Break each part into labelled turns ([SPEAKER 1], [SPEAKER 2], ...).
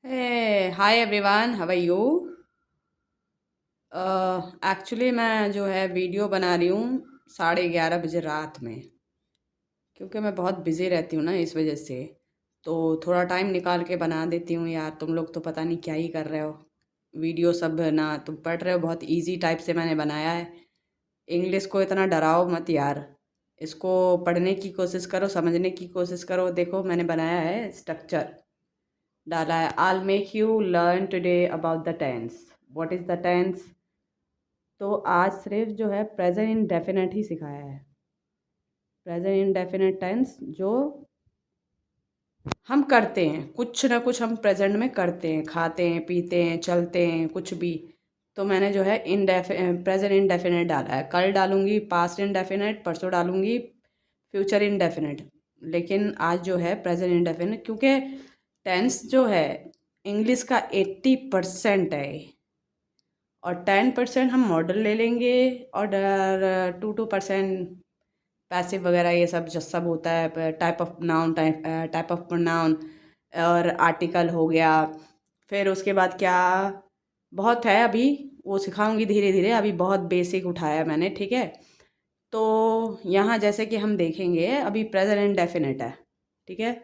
[SPEAKER 1] Hey, hi everyone, how are you? Actually मैं जो है वीडियो बना रही हूँ 11:30 बजे रात में, क्योंकि मैं बहुत बिज़ी रहती हूँ ना इस वजह से। तो थोड़ा टाइम निकाल के बना देती हूँ यार। तुम लोग तो पता नहीं क्या ही कर रहे हो। वीडियो सब ना तुम पढ़ रहे हो, बहुत इजी टाइप से मैंने बनाया है। इंग्लिश को इतना डराओ मत यार। इसको पढ़ने की कोशिश करो, समझने की कोशिश करो। देखो मैंने बनाया है स्ट्रक्चर, डाला है I'll make you learn today about the tense। what is the tense? तो आज सिर्फ जो है प्रेजेंट इंडेफिनिट ही सिखाया है। प्रेजेंट इंडेफिनिट टेंस जो हम करते हैं, कुछ ना कुछ हम प्रेजेंट में करते हैं, खाते हैं, पीते हैं, चलते हैं, कुछ भी। तो मैंने जो है प्रेजेंट इंडेफिनिट डाला है। कल डालूंगी पास्ट इंडेफिनिट, परसों डालूंगी फ्यूचर इंडेफिनिट। लेकिन आज जो है प्रेजेंट इंडेफिनिट, क्योंकि टेंस जो है इंग्लिश का 80% है, और 10% हम मॉडल ले लेंगे, और 2% पैसिव वगैरह ये सब जो सब होता है, type of noun, type of pronoun, और आर्टिकल हो गया। फिर उसके बाद क्या, बहुत है अभी, वो सिखाऊंगी धीरे धीरे। अभी बहुत बेसिक उठाया है मैंने, ठीक है। तो यहाँ जैसे कि हम देखेंगे, अभी प्रेजेंट इंडेफिनिट है, ठीक है।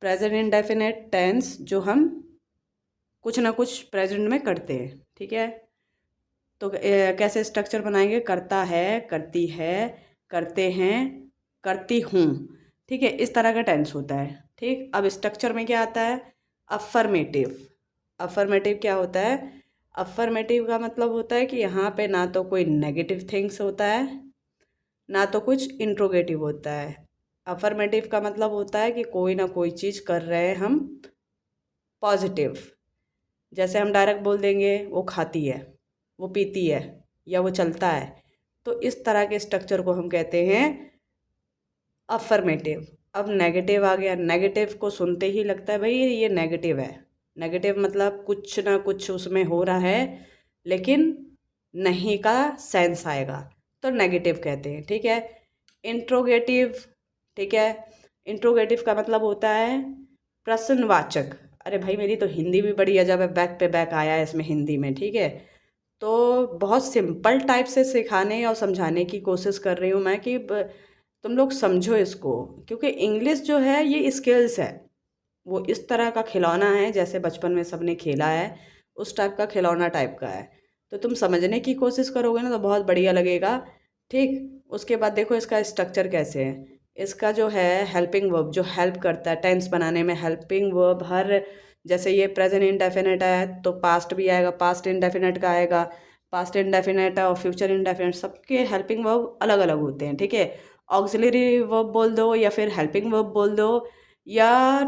[SPEAKER 1] प्रेजेंट इंडेफिनिट टेंस जो हम कुछ ना कुछ प्रेजेंट में करते हैं, ठीक है। तो कैसे स्ट्रक्चर बनाएंगे? करता है, करती है, करते हैं, करती हूँ, ठीक है। इस तरह का टेंस होता है, ठीक। अब स्ट्रक्चर में क्या आता है? अफर्मेटिव। अफर्मेटिव क्या होता है? अफर्मेटिव का मतलब होता है कि यहाँ पे ना तो कोई नेगेटिव थिंग्स होता है, ना तो कुछ इंट्रोगेटिव होता है। अफर्मेटिव का मतलब होता है कि कोई ना कोई चीज़ कर रहे हैं हम पॉजिटिव। जैसे हम डायरेक्ट बोल देंगे वो खाती है, वो पीती है, या वो चलता है। तो इस तरह के स्ट्रक्चर को हम कहते हैं अफर्मेटिव। अब नेगेटिव आ गया। नेगेटिव को सुनते ही लगता है भाई ये नेगेटिव है। नेगेटिव मतलब कुछ ना कुछ उसमें हो रहा है, लेकिन नहीं का सेंस आएगा, तो नेगेटिव कहते हैं, ठीक है। इंट्रोगेटिव, ठीक है। इंट्रोगेटिव का मतलब होता है प्रश्नवाचक। अरे भाई मेरी तो हिंदी भी बड़ी अजब है, बैक पे बैक आया है इसमें हिंदी में, ठीक है। तो बहुत सिंपल टाइप से सिखाने और समझाने की कोशिश कर रही हूँ मैं कि तुम लोग समझो इसको, क्योंकि इंग्लिश जो है ये स्किल्स है। वो इस तरह का खिलौना है जैसे बचपन में सबने खेला है, उस टाइप का खिलौना टाइप का है। तो तुम समझने की कोशिश करोगे ना तो बहुत बढ़िया लगेगा, ठीक। उसके बाद देखो इसका स्ट्रक्चर कैसे है। इसका जो है हेल्पिंग वर्ब जो हेल्प करता है टेंस बनाने में, हेल्पिंग वर्ब हर, जैसे ये प्रेजेंट इंडेफिनिट है तो पास्ट भी आएगा, पास्ट इंडेफिनिट का आएगा, पास्ट इंडेफिनिट और फ्यूचर इंडेफिनिट, सबके हेल्पिंग वर्ब अलग अलग होते हैं, ठीक है। ऑक्सिलरी वर्ब बोल दो या फिर हेल्पिंग वर्ब बोल दो, या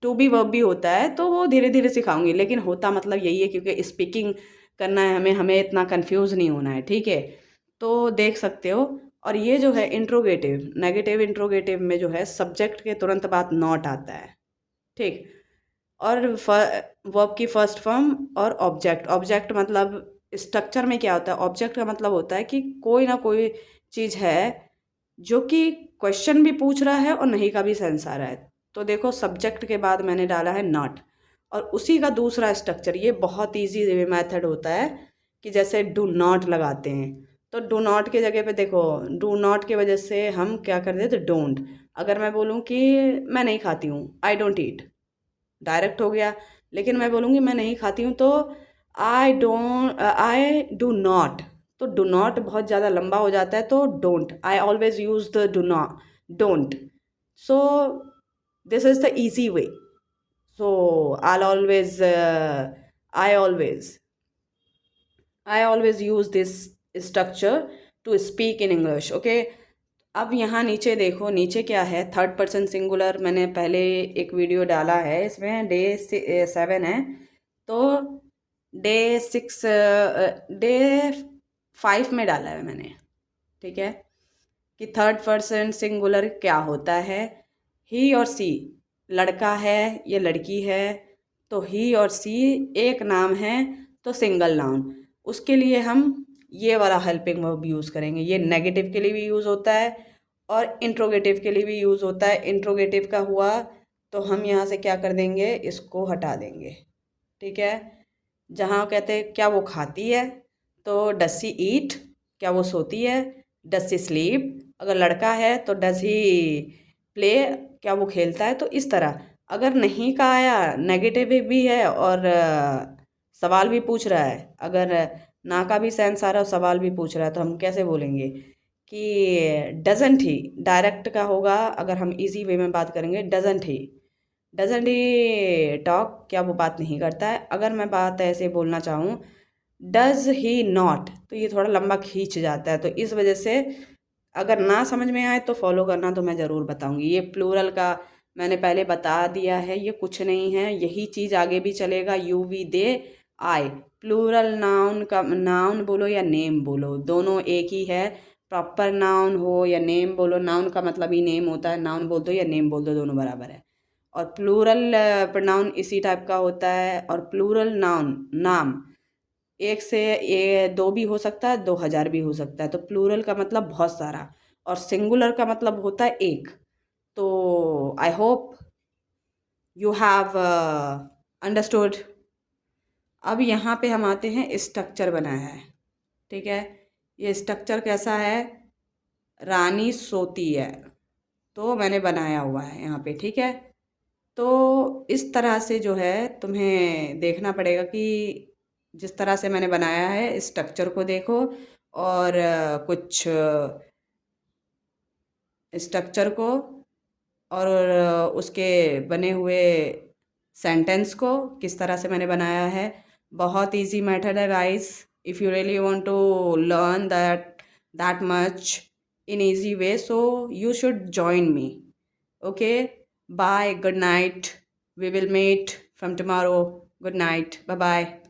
[SPEAKER 1] टू बी वर्ब भी होता है, तो वो धीरे धीरे सिखाऊंगी। लेकिन होता मतलब यही है, क्योंकि स्पीकिंग करना है हमें, हमें इतना कंफ्यूज नहीं होना है, ठीक है। तो देख सकते हो। और ये जो है इंट्रोगेटिव, नेगेटिव इंट्रोगेटिव में जो है सब्जेक्ट के तुरंत बाद नॉट आता है, ठीक। और वर्ब की फर्स्ट फॉर्म और ऑब्जेक्ट। ऑब्जेक्ट मतलब स्ट्रक्चर में क्या होता है? ऑब्जेक्ट का मतलब होता है कि कोई ना कोई चीज़ है जो कि क्वेश्चन भी पूछ रहा है और नहीं का भी सेंस आ रहा है। तो देखो सब्जेक्ट के बाद मैंने डाला है नॉट, और उसी का दूसरा स्ट्रक्चर, ये बहुत इजी मेथड होता है कि जैसे डू नॉट लगाते हैं, तो डू नॉट के जगह पे देखो, डू नॉट की वजह से हम क्या कर देते? डोंट। अगर मैं बोलूँ कि मैं नहीं खाती हूँ, आई डोंट ईट, डायरेक्ट हो गया। लेकिन मैं बोलूँगी मैं नहीं खाती हूँ, तो आई डू नॉट। तो डू नॉट बहुत ज़्यादा लंबा हो जाता है, तो don't, I always use the do not, don't. So this is the easy way। So I'll always I always I always use this structure to speak in English, okay। अब यहाँ नीचे देखो, नीचे क्या है? Third person singular. मैंने पहले एक वीडियो डाला है, इसमें डे 7 है, तो डे 5 में डाला है मैंने, ठीक है। कि थर्ड पर्सन सिंगुलर क्या होता है? ही और सी, लड़का है या लड़की है, तो ही और सी एक नाम है, तो सिंगल नाउन। उसके लिए हम ये वाला हेल्पिंग वर्ब यूज़ करेंगे। ये नेगेटिव के लिए भी यूज़ होता है और इंट्रोगेटिव के लिए भी यूज़ होता है। इंट्रोगेटिव का हुआ तो हम यहाँ से क्या कर देंगे, इसको हटा देंगे। ठीक है, जहाँ कहते हैं क्या वो खाती है, तो डस सी ईट, क्या वो सोती है, डस सी स्लीप। अगर लड़का है तो डस ही प्ले, क्या वो खेलता है। तो इस तरह अगर नहीं का आया, नेगेटिव भी है और सवाल भी पूछ रहा है, अगर ना का भी सेंस आ रहा है और सवाल भी पूछ रहा है, तो हम कैसे बोलेंगे कि डजंट ही। डायरेक्ट का होगा, अगर हम इजी वे में बात करेंगे, डजंट ही टॉक, क्या वो बात नहीं करता है। अगर मैं बात ऐसे बोलना चाहूँ, डज ही नॉट, तो ये थोड़ा लंबा खींच जाता है। तो इस वजह से अगर ना समझ में आए तो फॉलो करना, तो मैं ज़रूर बताऊंगी। ये प्लूरल का मैंने पहले बता दिया है, ये कुछ नहीं है, यही चीज़ आगे भी चलेगा। You we they I, plural noun का नाउन बोलो या नेम बोलो, दोनों एक ही है। प्रॉपर नाउन हो या नेम बोलो, नाउन का मतलब ही नेम होता है, नाउन बोल दो या नेम बोल दो, दोनों बराबर है। और प्लूरल प्रोनाउन इसी टाइप का होता है। और प्लूरल नाउन, नाम एक से ये दो भी हो सकता है, 2000 भी हो सकता है। तो प्लूरल का मतलब बहुत सारा, और सिंगुलर का मतलब होता है एक। तो I hope you have understood. अब यहाँ पे हम आते हैं, स्ट्रक्चर बनाया है। ठीक है, ये स्ट्रक्चर कैसा है, रानी सोती है, तो मैंने बनाया हुआ है यहाँ पे। ठीक है, तो इस तरह से जो है तुम्हें देखना पड़ेगा कि जिस तरह से मैंने बनाया है, स्ट्रक्चर को देखो और कुछ स्ट्रक्चर को और उसके बने हुए सेंटेंस को किस तरह से मैंने बनाया है। बहुत इजी मेथड है guys, if you really want to learn that much in easy way, so you should join me. Okay, bye, good night. We will meet from tomorrow. Good night. Bye bye.